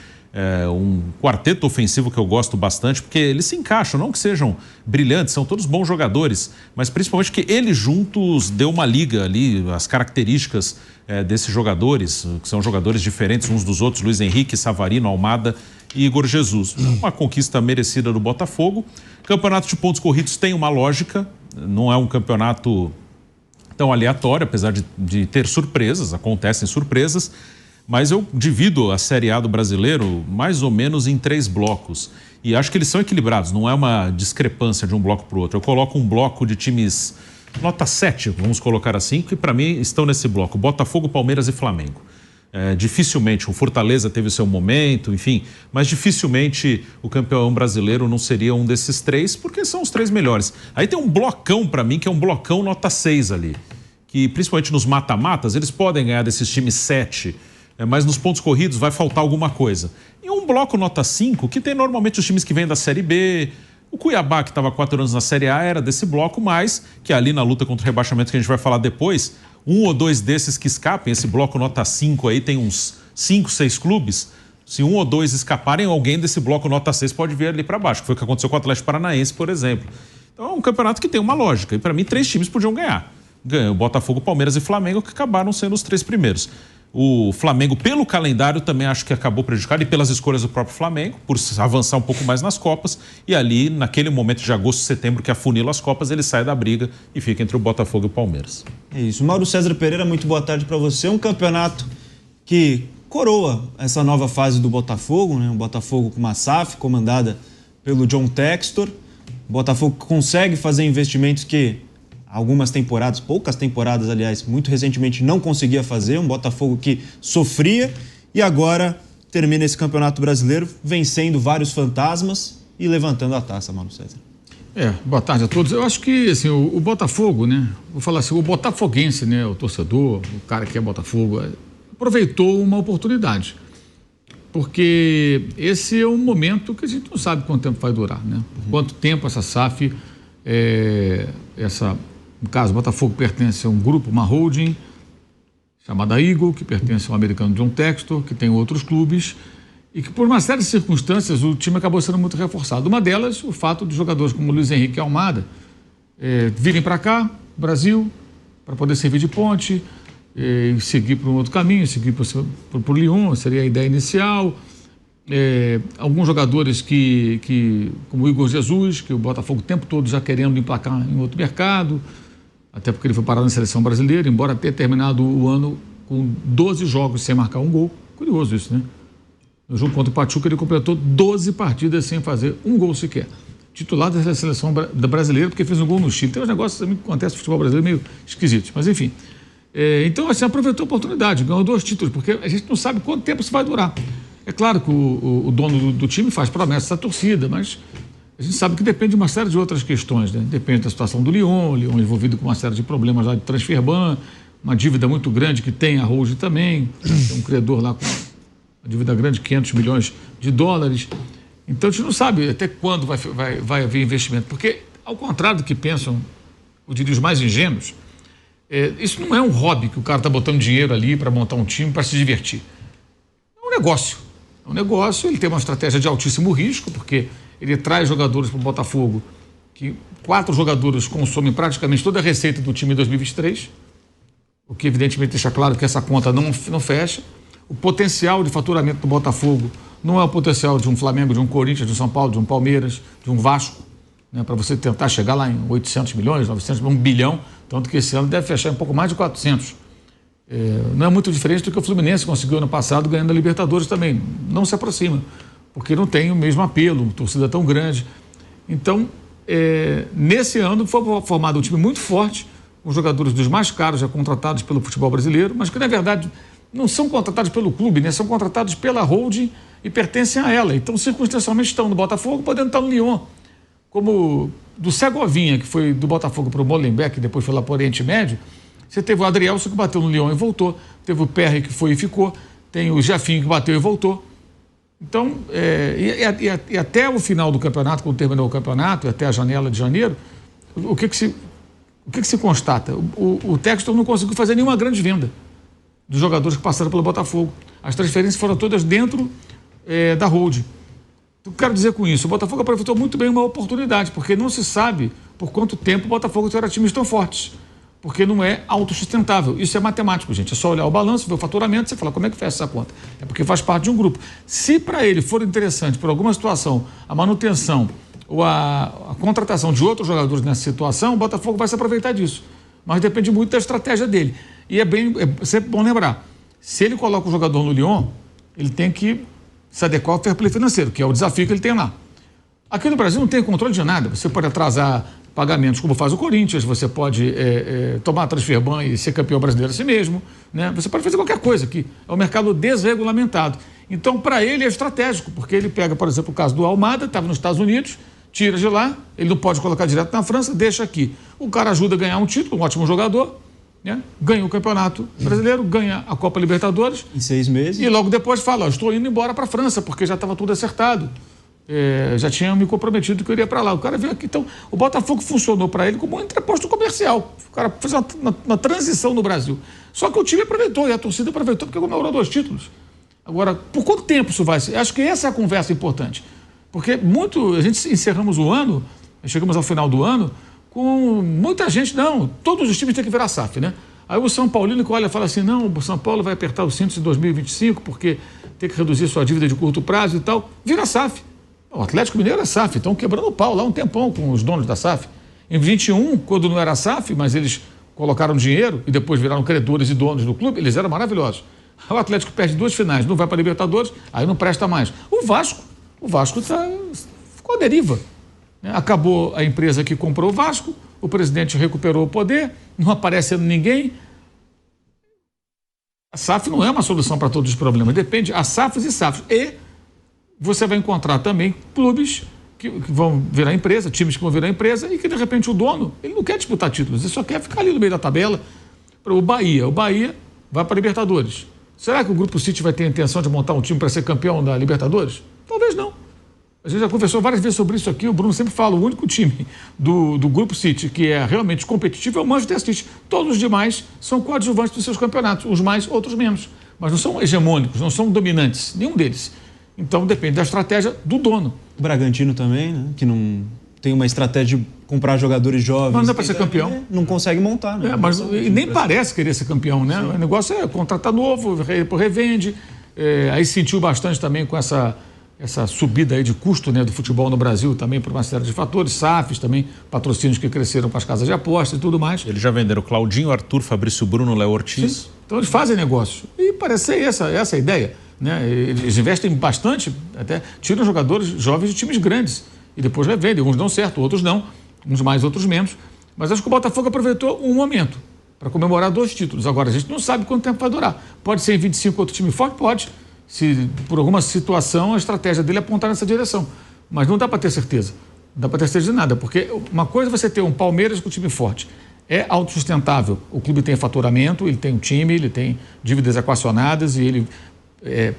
Um quarteto ofensivo que eu gosto bastante, porque eles se encaixam, não que sejam brilhantes, são todos bons jogadores, mas principalmente que eles juntos deu uma liga ali, as características desses jogadores, que são jogadores diferentes uns dos outros, Luiz Henrique, Savarino, Almada e Igor Jesus. Uma conquista merecida do Botafogo. Campeonato de pontos corridos tem uma lógica, não é um campeonato tão aleatório, apesar de ter surpresas, acontecem surpresas, mas eu divido a Série A do brasileiro mais ou menos em 3 blocos. E acho que eles são equilibrados, não é uma discrepância de um bloco para o outro. Eu coloco um bloco de times nota 7, vamos colocar assim, que para mim estão nesse bloco: Botafogo, Palmeiras e Flamengo. Dificilmente, o Fortaleza teve o seu momento, enfim, mas dificilmente o campeão brasileiro não seria um desses 3, porque são os 3 melhores. Aí tem um blocão para mim, que é um blocão nota 6 ali, que principalmente nos mata-matas, eles podem ganhar desses times 7, mas nos pontos corridos vai faltar alguma coisa. E um bloco nota 5, que tem normalmente os times que vêm da Série B. O Cuiabá, que estava 4 anos na Série A, era desse bloco, mas que ali na luta contra o rebaixamento, que a gente vai falar depois, 1 ou 2 desses que escapem, esse bloco nota 5 aí tem uns 5, 6 clubes. Se 1 ou 2 escaparem, alguém desse bloco nota 6 pode vir ali para baixo, que foi o que aconteceu com o Atlético Paranaense, por exemplo. Então é um campeonato que tem uma lógica. E para mim, 3 times podiam ganhar. Ganhou Botafogo, Palmeiras e Flamengo, que acabaram sendo os 3 primeiros. O Flamengo, pelo calendário, também acho que acabou prejudicado, e pelas escolhas do próprio Flamengo, por avançar um pouco mais nas Copas. E ali, naquele momento de agosto, setembro, que afunila as Copas, ele sai da briga e fica entre o Botafogo e o Palmeiras. É isso. Mauro César Pereira, muito boa tarde para você. Um campeonato que coroa essa nova fase do Botafogo, né? Um Botafogo com uma SAF comandada pelo John Textor. O Botafogo consegue fazer investimentos que algumas temporadas, poucas temporadas, aliás, muito recentemente não conseguia fazer. Um Botafogo que sofria e agora termina esse campeonato brasileiro vencendo vários fantasmas e levantando a taça, Mauro César. Boa tarde a todos. Eu acho que assim, o Botafogo, né? Vou falar assim, o botafoguense, né? O torcedor, o cara que é Botafogo, aproveitou uma oportunidade. Porque esse é um momento que a gente não sabe quanto tempo vai durar, né? Por quanto tempo essa SAF, no caso, o Botafogo pertence a um grupo, uma holding, chamada Eagle, que pertence ao americano John Textor, que tem outros clubes, e que por uma série de circunstâncias o time acabou sendo muito reforçado. Uma delas, o fato de jogadores como Luiz Henrique Almada virem para cá, Brasil, para poder servir de ponte, e seguir para um outro caminho, seguir para o Lyon, seria a ideia inicial. Alguns jogadores como o Igor Jesus, que o Botafogo o tempo todo já querendo emplacar em outro mercado, até porque ele foi parado na seleção brasileira, embora tenha terminado o ano com 12 jogos sem marcar um gol. Curioso isso, né? No jogo contra o Pachuca ele completou 12 partidas sem fazer um gol sequer. Titular da seleção brasileira, porque fez um gol no Chile. Tem uns negócios também que acontecem no futebol brasileiro meio esquisitos, mas enfim. Então, assim, aproveitou a oportunidade, ganhou 2 títulos, porque a gente não sabe quanto tempo isso vai durar. É claro que o dono do time faz promessas à torcida, mas a gente sabe que depende de uma série de outras questões, né? Depende da situação do Lyon envolvido com uma série de problemas lá de transfer ban, uma dívida muito grande que tem a Rouge também, tem um credor lá com uma dívida grande, 500 milhões de dólares. Então a gente não sabe até quando vai haver investimento, porque ao contrário do que pensam, eu diria, os mais ingênuos, isso não é um hobby que o cara está botando dinheiro ali para montar um time para se divertir. É um negócio. É um negócio, ele tem uma estratégia de altíssimo risco, porque ele traz jogadores para o Botafogo, que 4 jogadores consomem praticamente toda a receita do time em 2023, o que evidentemente deixa claro que essa conta não fecha. O potencial de faturamento do Botafogo não é o potencial de um Flamengo, de um Corinthians, de um São Paulo, de um Palmeiras, de um Vasco, né, para você tentar chegar lá em 800 milhões, 900 milhões, 1 bilhão, tanto que esse ano deve fechar em pouco mais de 400. Não é muito diferente do que o Fluminense conseguiu ano passado ganhando a Libertadores também. Não se aproxima, porque não tem o mesmo apelo, torcida tão grande. Então, nesse ano foi formado um time muito forte, com jogadores dos mais caros já contratados pelo futebol brasileiro, mas que na verdade não são contratados pelo clube, né? São contratados pela holding e pertencem a ela. Então, circunstancialmente estão no Botafogo, podendo estar no Lyon. Como do Segovinha, que foi do Botafogo para o Molenbeek, depois foi lá para o Oriente Médio. Você teve o Adrielson, que bateu no Lyon e voltou. Teve o Perry, que foi e ficou. Tem o Jefinho, que bateu e voltou. Então, e até o final do campeonato, quando terminou o campeonato, e até a janela de janeiro, o que se constata? O Textor não conseguiu fazer nenhuma grande venda dos jogadores que passaram pelo Botafogo. As transferências foram todas dentro da holding. O que eu quero dizer com isso? O Botafogo aproveitou muito bem uma oportunidade, porque não se sabe por quanto tempo o Botafogo terá times tão fortes. porque não é autossustentável. Isso é matemático, gente. É só olhar o balanço, ver o faturamento, você fala como é que fecha essa conta. É porque faz parte de um grupo. Se para ele for interessante, por alguma situação, a manutenção ou a contratação de outros jogadores nessa situação, o Botafogo vai se aproveitar disso. Mas depende muito da estratégia dele. E é sempre bom lembrar, se ele coloca o jogador no Lyon, ele tem que se adequar ao fair play financeiro, que é o desafio que ele tem lá. Aqui no Brasil não tem controle de nada. Você pode atrasar pagamentos como faz o Corinthians, você pode tomar transfer ban e ser campeão brasileiro assim mesmo, né? Você pode fazer qualquer coisa aqui. É um mercado desregulamentado. Então, para ele é estratégico, porque ele pega, por exemplo, o caso do Almada, estava nos Estados Unidos, tira de lá, ele não pode colocar direto na França, deixa aqui. O cara ajuda a ganhar um título, um ótimo jogador, né? Ganha o Campeonato Brasileiro, ganha a Copa Libertadores. Em 6 meses. E logo depois fala, estou indo embora para a França, porque já estava tudo acertado. Já tinha me comprometido que eu iria para lá. O cara veio aqui. Então, o Botafogo funcionou para ele como um entreposto comercial. O cara fez uma transição no Brasil. Só que o time aproveitou, e a torcida aproveitou, porque comemorou 2 títulos. Agora, por quanto tempo isso vai ser? Acho que essa é a conversa importante. Porque a gente encerramos o ano, chegamos ao final do ano, com muita gente, todos os times têm que virar SAF, né? Aí o São Paulino que olha e fala assim, não, o São Paulo vai apertar os cintos em 2025, porque tem que reduzir sua dívida de curto prazo e tal. Vira SAF. O Atlético Mineiro é SAF, estão quebrando o pau lá um tempão com os donos da SAF. Em 21, quando não era SAF, mas eles colocaram dinheiro e depois viraram credores e donos do clube, eles eram maravilhosos. O Atlético perde 2 finais, não vai para a Libertadores, aí não presta mais. O Vasco ficou à deriva. Acabou a empresa que comprou o Vasco, o presidente recuperou o poder, não aparece ninguém. A SAF não é uma solução para todos os problemas, depende, há SAFs e SAFs. E você vai encontrar também clubes que vão virar empresa, times que vão virar empresa e que de repente o dono, ele não quer disputar títulos, ele só quer ficar ali no meio da tabela. O Bahia vai para a Libertadores. Será que o Grupo City vai ter a intenção de montar um time para ser campeão da Libertadores? Talvez não. A gente já conversou várias vezes sobre isso aqui, o Bruno sempre fala, o único time do Grupo City que é realmente competitivo é o Manchester City. Todos os demais são coadjuvantes dos seus campeonatos, uns mais, outros menos. Mas não são hegemônicos, não são dominantes, nenhum deles. Então depende da estratégia do dono. O Bragantino também, né? Que não tem uma estratégia de comprar jogadores jovens. Mas não é para ser campeão. Não consegue montar, né? Mas nem parece querer ser campeão, né? Sim. O negócio é contratar novo, revende. Aí sentiu bastante também com essa subida aí de custo, né, do futebol no Brasil também por uma série de fatores, SAFs também, patrocínios que cresceram para as casas de apostas e tudo mais. Eles já venderam Claudinho, Arthur, Fabrício Bruno, Léo Ortiz. Sim. Então eles fazem negócio. E parece ser essa a ideia. Né? Eles investem bastante, até tiram jogadores jovens de times grandes e depois revendem. Uns dão certo, outros não, uns mais, outros menos. Mas acho que o Botafogo aproveitou um momento para comemorar 2 títulos. Agora, a gente não sabe quanto tempo vai durar. Pode ser em 25 outro time forte? Pode. Se por alguma situação a estratégia dele é apontar nessa direção. Mas não dá para ter certeza. Não dá para ter certeza de nada. Porque uma coisa é você ter um Palmeiras com um time forte. É autossustentável. O clube tem faturamento, ele tem um time, ele tem dívidas equacionadas e ele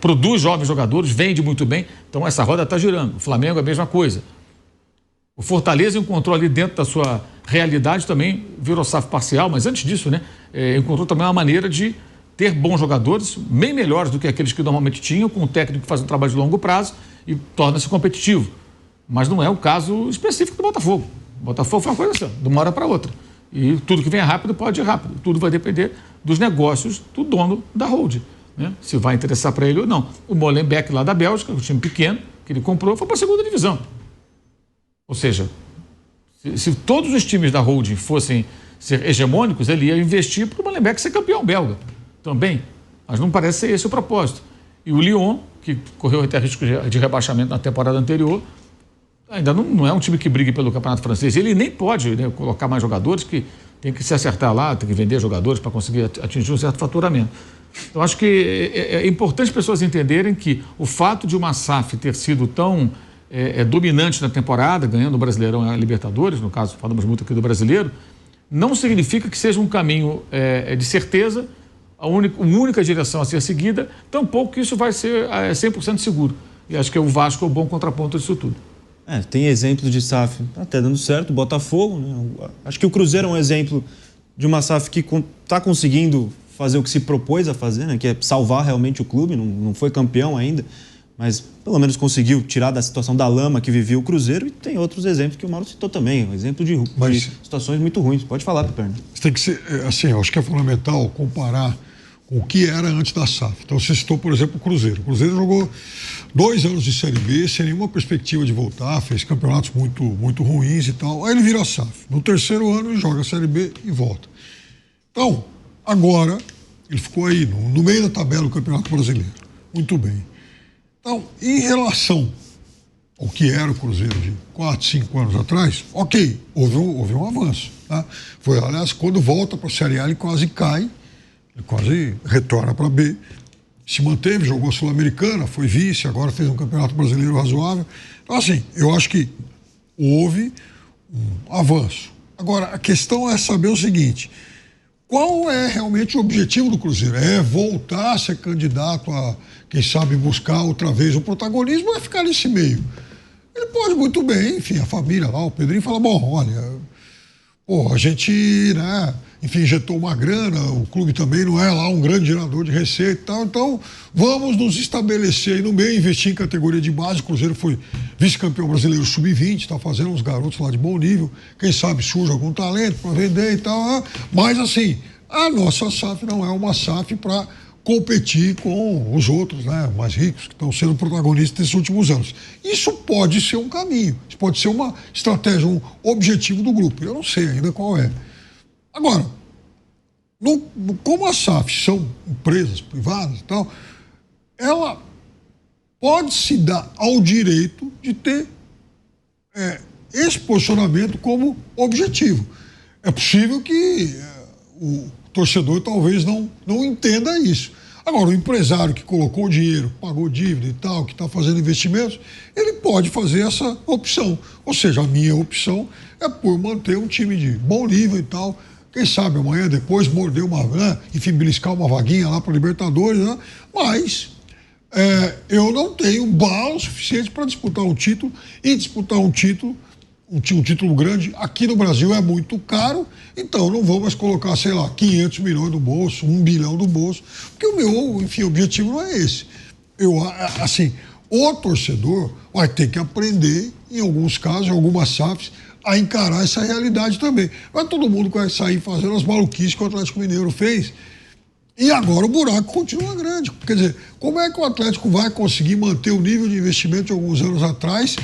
produz jovens jogadores, vende muito bem. Então essa roda está girando. O Flamengo é a mesma coisa. O Fortaleza encontrou ali dentro da sua realidade também, virou SAF parcial, mas antes disso, né, encontrou também uma maneira de ter bons jogadores, bem melhores do que aqueles que normalmente tinham, com um técnico que faz um trabalho de longo prazo e torna-se competitivo. Mas não é o caso específico do Botafogo. O Botafogo foi uma coisa assim, de uma hora para outra. E tudo que vem rápido pode ir rápido. Tudo vai depender dos negócios do dono da holding, né? Se vai interessar para ele ou não. O Molenbeek lá da Bélgica, um time pequeno, que ele comprou, foi para a 2ª divisão. Ou seja, se todos os times da holding fossem ser hegemônicos, ele ia investir para o Molenbeek ser campeão belga também. Mas não parece ser esse o propósito. E o Lyon, que correu até risco de rebaixamento na temporada anterior, ainda não é um time que brigue pelo campeonato francês. Ele nem pode, né, colocar mais jogadores, que tem que se acertar lá, tem que vender jogadores para conseguir atingir um certo faturamento. Então, acho que é importante as pessoas entenderem que o fato de uma SAF ter sido tão dominante na temporada, ganhando o Brasileirão e a Libertadores, no caso, falamos muito aqui do brasileiro, não significa que seja um caminho de certeza, a única direção a ser seguida, tampouco que isso vai ser 100% seguro. E acho que o Vasco é o bom contraponto disso tudo. Tem exemplos de SAF até dando certo, o Botafogo, né? Acho que o Cruzeiro é um exemplo de uma SAF que está conseguindo fazer o que se propôs a fazer, né? Que é salvar realmente o clube, não foi campeão ainda, mas pelo menos conseguiu tirar da situação da lama que vivia o Cruzeiro, e tem outros exemplos que o Mauro citou também, um exemplo de situações muito ruins. Pode falar, Piperno. Tem que ser, assim, eu acho que é fundamental comparar com o que era antes da SAF. Então você citou, por exemplo, o Cruzeiro. O Cruzeiro jogou 2 anos de Série B sem nenhuma perspectiva de voltar, fez campeonatos muito ruins e tal. Aí ele vira a SAF. No 3º ano ele joga a Série B e volta. Então, agora, ele ficou aí no meio da tabela do Campeonato Brasileiro. Muito bem. Então, em relação ao que era o Cruzeiro de 4, 5 anos atrás, ok, houve um avanço. Tá? Foi, aliás, quando volta para a Série A, ele quase cai, ele quase retorna para B, se manteve, jogou a Sul-Americana, foi vice, agora fez um Campeonato Brasileiro razoável. Então, assim, eu acho que houve um avanço. Agora, a questão é saber o seguinte: qual é realmente o objetivo do Cruzeiro? É voltar a ser candidato a, quem sabe, buscar outra vez o protagonismo, ou é ficar nesse meio? Ele pode muito bem, enfim, a família lá, o Pedrinho fala, bom, olha, pô, a gente, né, enfim, injetou uma grana, o clube também não é lá um grande gerador de receita e tal, então vamos nos estabelecer aí no meio, investir em categoria de base. O Cruzeiro foi vice-campeão brasileiro sub-20, está fazendo uns garotos lá de bom nível, quem sabe surge algum talento para vender e tal, mas assim, a nossa SAF não é uma SAF para competir com os outros, né, mais ricos, que estão sendo protagonistas nesses últimos anos. Isso pode ser um caminho, isso pode ser uma estratégia, um objetivo do grupo. Eu não sei ainda qual é. Agora, como as SAFs são empresas privadas e tal, ela pode se dar ao direito de ter esse posicionamento como objetivo. É possível que o torcedor talvez não entenda isso. Agora, o empresário que colocou dinheiro, pagou dívida e tal, que está fazendo investimentos, ele pode fazer essa opção. Ou seja, a minha opção é por manter um time de bom nível e tal. Quem sabe amanhã, depois, morder uma, né, enfim, beliscar uma vaguinha lá para Libertadores, né? Mas eu não tenho bala suficiente para disputar um título, e disputar um título grande aqui no Brasil é muito caro, então não vou mais colocar, sei lá, 500 milhões no bolso, 1 bilhão no bolso, porque o meu, enfim, objetivo não é esse. Assim, o torcedor vai ter que aprender, em alguns casos, em algumas SAFs, a encarar essa realidade também. Mas todo mundo vai sair fazendo as maluquices que o Atlético Mineiro fez, e agora o buraco continua grande. Quer dizer, como é que o Atlético vai conseguir manter o nível de investimento de alguns anos atrás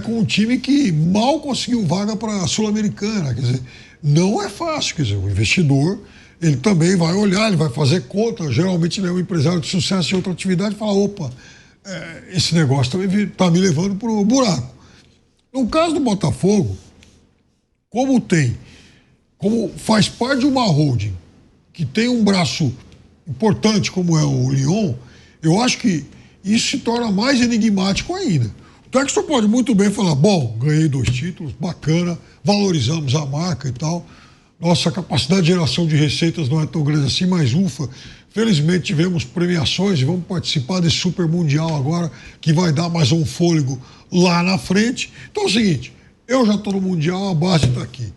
com um time que mal conseguiu vaga para a Sul-Americana? Quer dizer, não é fácil. Quer dizer, o investidor, ele também vai olhar, ele vai fazer conta. Geralmente ele é um empresário de sucesso em outra atividade e fala, opa, esse negócio também está me levando para o buraco. No caso do Botafogo, como faz parte de uma holding que tem um braço importante como é o Lyon, eu acho que isso se torna mais enigmático ainda. O Textor pode muito bem falar, bom, ganhei 2 títulos, bacana, valorizamos a marca e tal, nossa capacidade de geração de receitas não é tão grande assim, mas ufa, felizmente tivemos premiações e vamos participar desse Super Mundial agora, que vai dar mais um fôlego lá na frente. Então é o seguinte, eu já estou no Mundial, a base está aqui.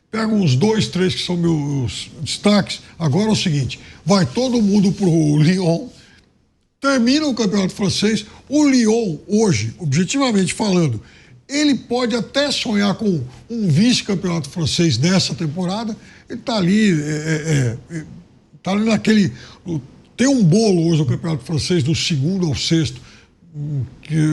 Pego uns 2, 3 que são meus destaques. Agora é o seguinte, vai todo mundo pro Lyon, termina o campeonato francês. O Lyon, hoje, objetivamente falando, ele pode até sonhar com um vice-campeonato francês nessa temporada. Ele está ali, tá ali naquele... Tem um bolo hoje no campeonato francês, do 2º ao 6º,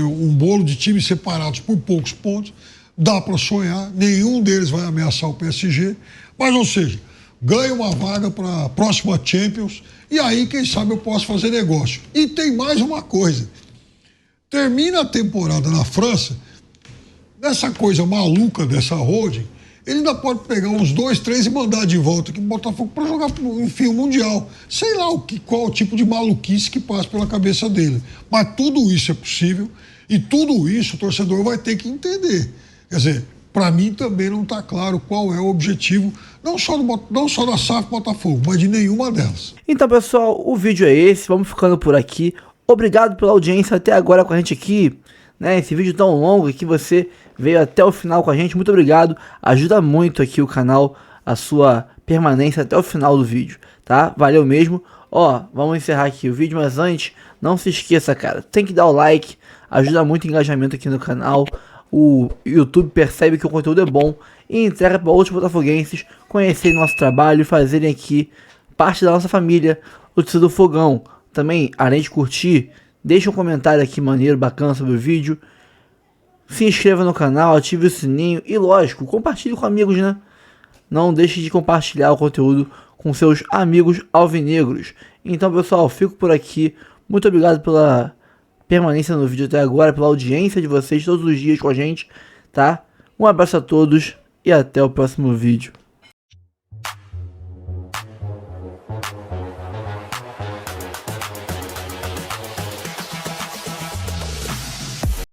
um bolo de times separados por poucos pontos. Dá para sonhar, nenhum deles vai ameaçar o PSG, mas, ou seja, ganha uma vaga para a próxima Champions, e aí, quem sabe, eu posso fazer negócio. E tem mais uma coisa, termina a temporada na França, nessa coisa maluca dessa holding, ele ainda pode pegar uns 2, 3 e mandar de volta aqui no Botafogo para jogar, enfim, o Mundial. Sei lá qual o tipo de maluquice que passa pela cabeça dele, mas tudo isso é possível, e tudo isso o torcedor vai ter que entender. Quer dizer, para mim também não está claro qual é o objetivo, não só da SAF Botafogo, mas de nenhuma delas. Então, pessoal, o vídeo é esse, vamos ficando por aqui. Obrigado pela audiência até agora com a gente aqui, né? Esse vídeo tão longo que você veio até o final com a gente, muito obrigado. Ajuda muito aqui o canal, a sua permanência até o final do vídeo, tá? Valeu mesmo. Ó, vamos encerrar aqui o vídeo, mas antes, não se esqueça, cara, tem que dar o like, ajuda muito o engajamento aqui no canal. O YouTube percebe que o conteúdo é bom e entrega para outros botafoguenses conhecerem nosso trabalho e fazerem aqui parte da nossa família, o Torcida do Fogão. Também, além de curtir, deixa um comentário aqui maneiro, bacana sobre o vídeo. Se inscreva no canal, ative o sininho e, lógico, compartilhe com amigos, né? Não deixe de compartilhar o conteúdo com seus amigos alvinegros. Então, pessoal, fico por aqui. Muito obrigado pela permanência no vídeo até agora, pela audiência de vocês todos os dias com a gente, tá? Um abraço a todos e até o próximo vídeo.